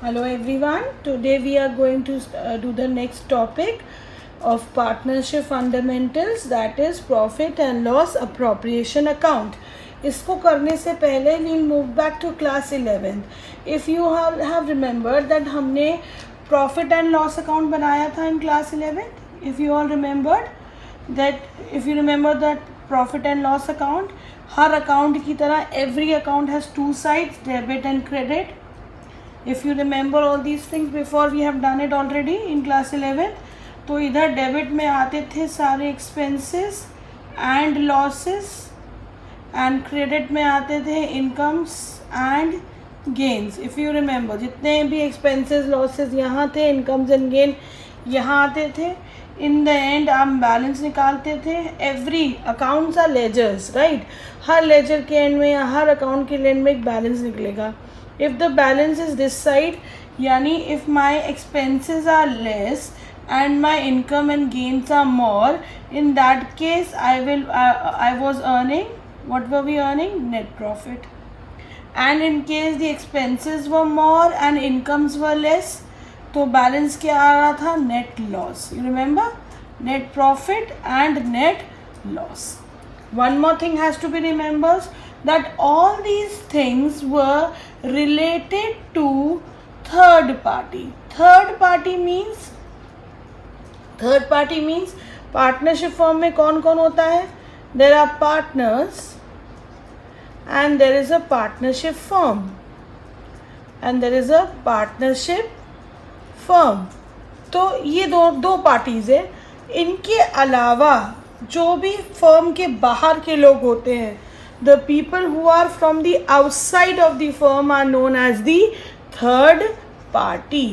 Hello everyone. Today we are going to do the next topic of partnership fundamentals, that is profit and loss appropriation account. इसको करने से पहले we'll move back to class 11th. If you have remembered that हमने profit and loss account बनाया था in class 11th. If you all remembered that, if you remember that profit and loss account, her account की तरह every account has two sides, debit and credit. If you remember all these things before, we have done it already in class 11. तो इधर debit में आते थे सारे expenses and losses, and credit में आते थे incomes and gains. If you remember, जितने भी एक्सपेंसेस लॉसेस यहाँ थे, इनकम्स एंड गेन यहाँ आते थे. इन द एंड हम बैलेंस निकालते थे. Every accounts are ledgers, right. हर लेजर के एंड में या हर अकाउंट के एंड में एक बैलेंस निकलेगा. If the balance is this side, yani if my expenses are less and my income and gains are more, in that case I was earning, what were we earning? Net profit. And in case the expenses were more and incomes were less, तो balance क्या आ रहा था? Net loss. You remember? Net profit and net loss. One more thing has to be remembered, that all these things were related to third party. Third party means partnership firm में कौन कौन होता है? There are partners and there is a partnership firm and there is a partnership firm. तो ये दो parties है. इनके अलावा जो भी फर्म के बाहर के लोग होते हैं, the people who are from the outside of the firm are known as the third party.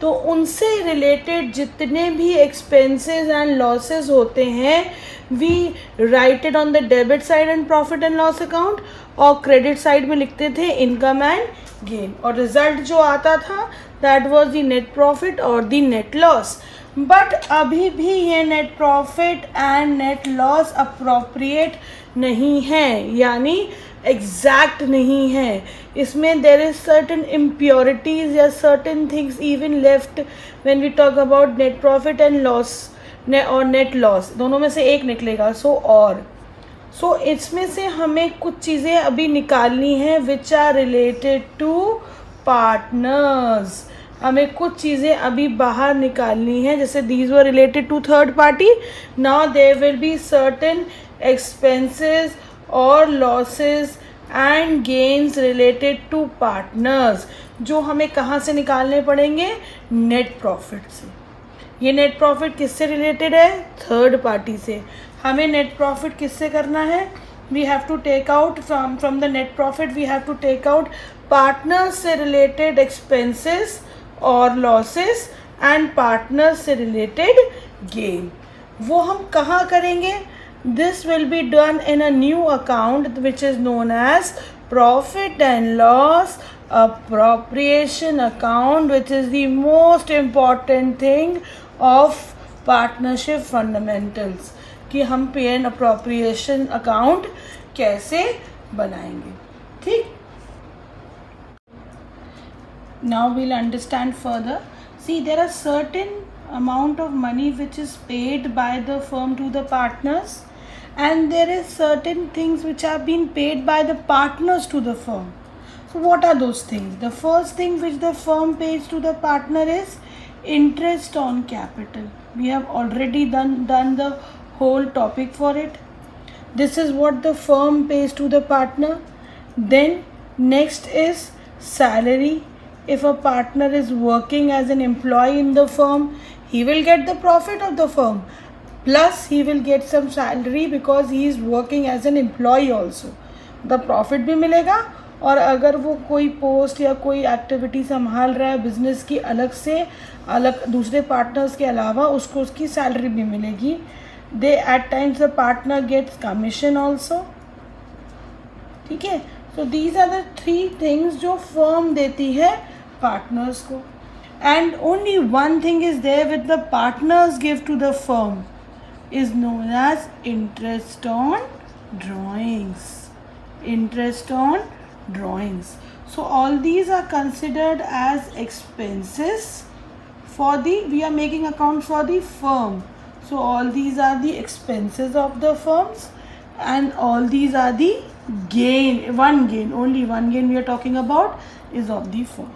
तो उनसे रिलेटेड जितने भी एक्सपेंसेस एंड लॉसेस होते हैं, we write it on the debit side and profit and loss account, और credit side में लिखते थे इनकम एंड गेन, और रिजल्ट जो आता था that was the net profit और द नेट लॉस. बट अभी भी ये net profit and net loss appropriate नहीं है, यानी एग्जैक्ट नहीं है. इसमें देर इज सर्टन इम्प्योरिटीज या certain things even left when we talk about net profit and loss और नेट लॉस. दोनों में से एक निकलेगा. सो इसमें से हमें कुछ चीज़ें अभी निकालनी है which are related to partners. हमें कुछ चीज़ें अभी बाहर निकालनी है. जैसे these were related to third party, now there will be certain expenses or losses and gains related to partners, जो हमें कहाँ से निकालने पड़ेंगे? नेट प्रॉफिट से. ये नेट प्रॉफिट किससे रिलेटेड है? थर्ड पार्टी से. हमें नेट प्रॉफिट किससे करना है? We have to take out from the net profit, we have to take out partners से रिलेटेड एक्सपेंसेस और लॉसेस एंड पार्टनर्स से रिलेटेड गेन. वो हम कहाँ करेंगे? This will be done in a new account which is known as profit and loss appropriation account, which is the most important thing of partnership fundamentals, कि हम पे and appropriation account कैसे बनाएंगे. ठीक. Now we'll understand further. See, there are certain amount of money which is paid by the firm to the partners, and there is certain things which are being paid by the partners to the firm. So what are those things? The first thing which the firm pays to the partner is interest on capital. We have already done the whole topic for it. This is what the firm pays to the partner. Then next is salary. If a partner is working as an employee in the firm, he will get the profit of the firm, plus he will get some salary because he is working as an employee also. The profit भी मिलेगा, और अगर वो कोई post या कोई activity संभाल रहा है बिजनेस की अलग दूसरे पार्टनर्स के अलावा, उसको उसकी सैलरी भी मिलेगी. They at times the partner gets commission also. ठीक है. So these are the 3 things जो फर्म देती है पार्टनर्स को. And only one thing is there with the partners give to the firm, is known as interest on drawings. Interest on drawings. So all these are considered as expenses for the, we are making account for the firm. So all these are the expenses of the firms, and all these are the gain, only one gain we are talking about is of the firm.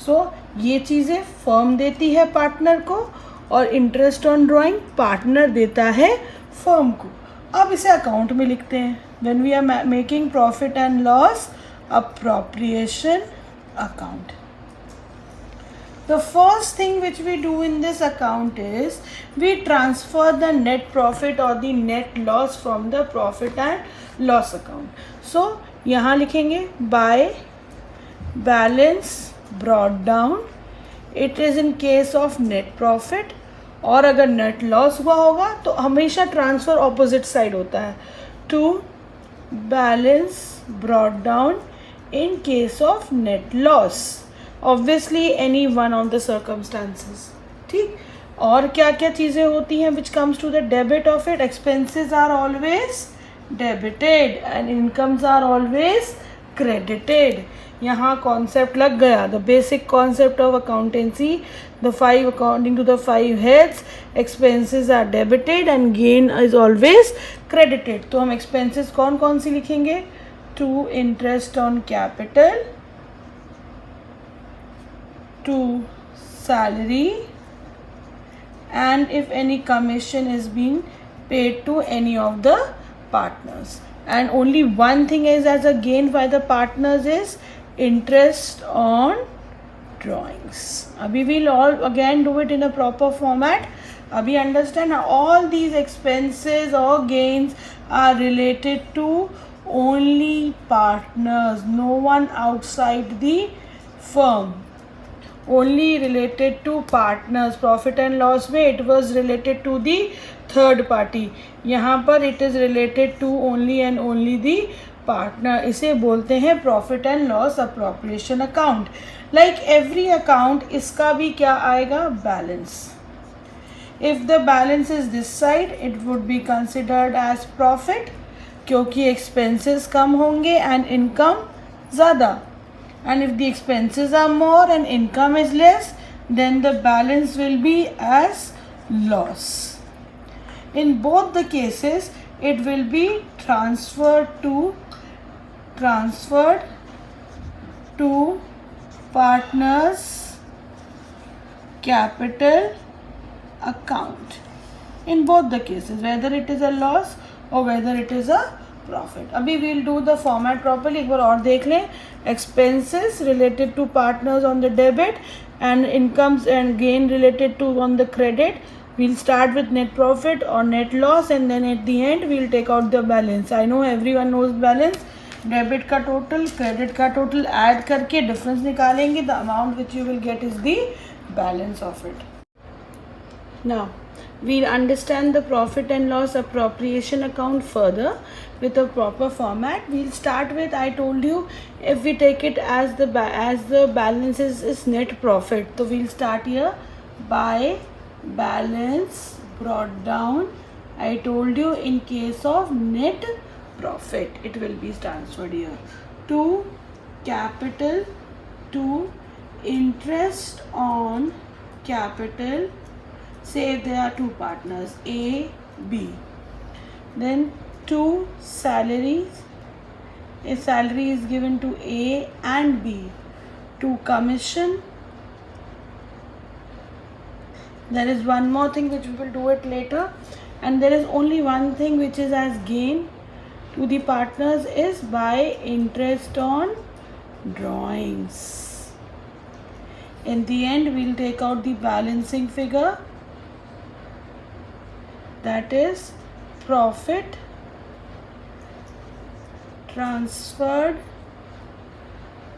सो ये चीज़ें firm देती है partner को, और interest on drawing partner देता है firm को. अब इसे अकाउंट में लिखते हैं. When we are making profit and loss appropriation account, the first thing which we do in this account is we transfer the net profit or the net loss from the profit and loss account. So यहाँ लिखेंगे by balance brought down, it is in case of net profit, और अगर net loss हुआ होगा तो हमेशा transfer opposite side होता है, to balance brought down in case of net loss. Obviously any one of the circumstances. ठीक. और क्या क्या चीज़ें होती हैं which comes to the debit of it? Expenses are always debited and incomes are always credited. यहाँ concept लग गया. The basic concept of accountancy, the five, according to the five heads, expenses are debited and gain is always credited. तो हम expenses कौन कौन सी लिखेंगे? To interest on capital, to salary, and if any commission is being paid to any of the partners. And only one thing is as a gain by the partners is interest on drawings. Abhi we'll all again do it in a proper format. Abhi understand all these expenses or gains are related to only partners, no one outside the firm. Only related to partners. Profit and loss में it was related to the third party. यहाँ पर it is related to only and only the partner. इसे बोलते हैं profit and loss appropriation account. Like every account, इसका भी क्या आएगा? Balance. If the balance is this side, it would be considered as profit, क्योंकि expenses कम होंगे and income ज़्यादा. And if the expenses are more and income is less, then the balance will be as loss. In both the cases, it will be transferred to partners capital account. In both the cases, whether it is a loss or whether it is a profit. अभी we'll do the format properly. एक बार और देख लें. Expenses related to partners on the debit and incomes and gain related to on the credit. We'll start with net profit or net loss, and then at the end we'll take out the balance. I know everyone knows balance. Debit का total, credit का total add करके difference निकालेंगे. The amount which you will get is the balance of it. Now we'll understand the profit and loss appropriation account further with a proper format. We'll start with, I told you, if we take it as the balance is net profit, so we'll start here by balance brought down. I told you in case of net profit, it will be transferred here to capital, to interest on capital. Say there are two partners, A, B. Then two salaries. A salary is given to A and B. To commission. There is one more thing which we will do it later. And there is only one thing which is as gain to the partners is by interest on drawings. In the end, we will take out the balancing figure. That is profit transferred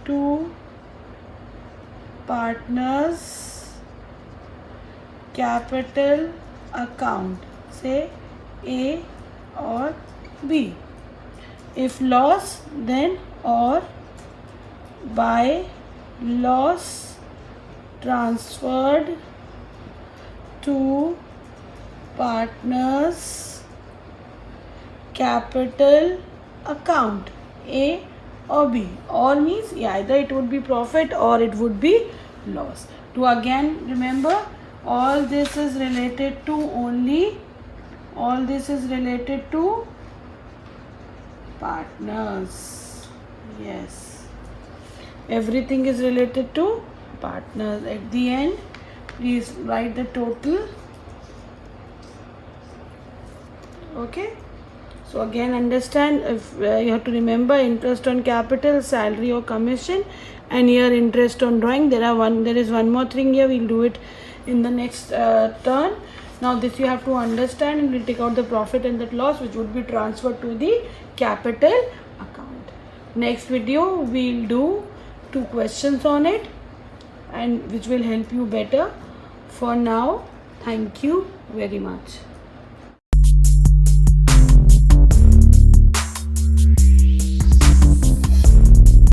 to partners capital account, say A or B. If loss, then or by loss transferred to partners capital account, A or B. Or means either it would be profit or it would be loss. To again remember, all this is related to partners. Yes, everything is related to partners. At the end, please write the total. Okay, so again understand, if you have to remember interest on capital, salary or commission, and here interest on drawing. There is one more thing here, we'll do it in the next turn. Now this you have to understand, and we'll take out the profit and the loss, which would be transferred to the capital account. Next video we'll do 2 questions on it, and which will help you better. For now, thank you very much.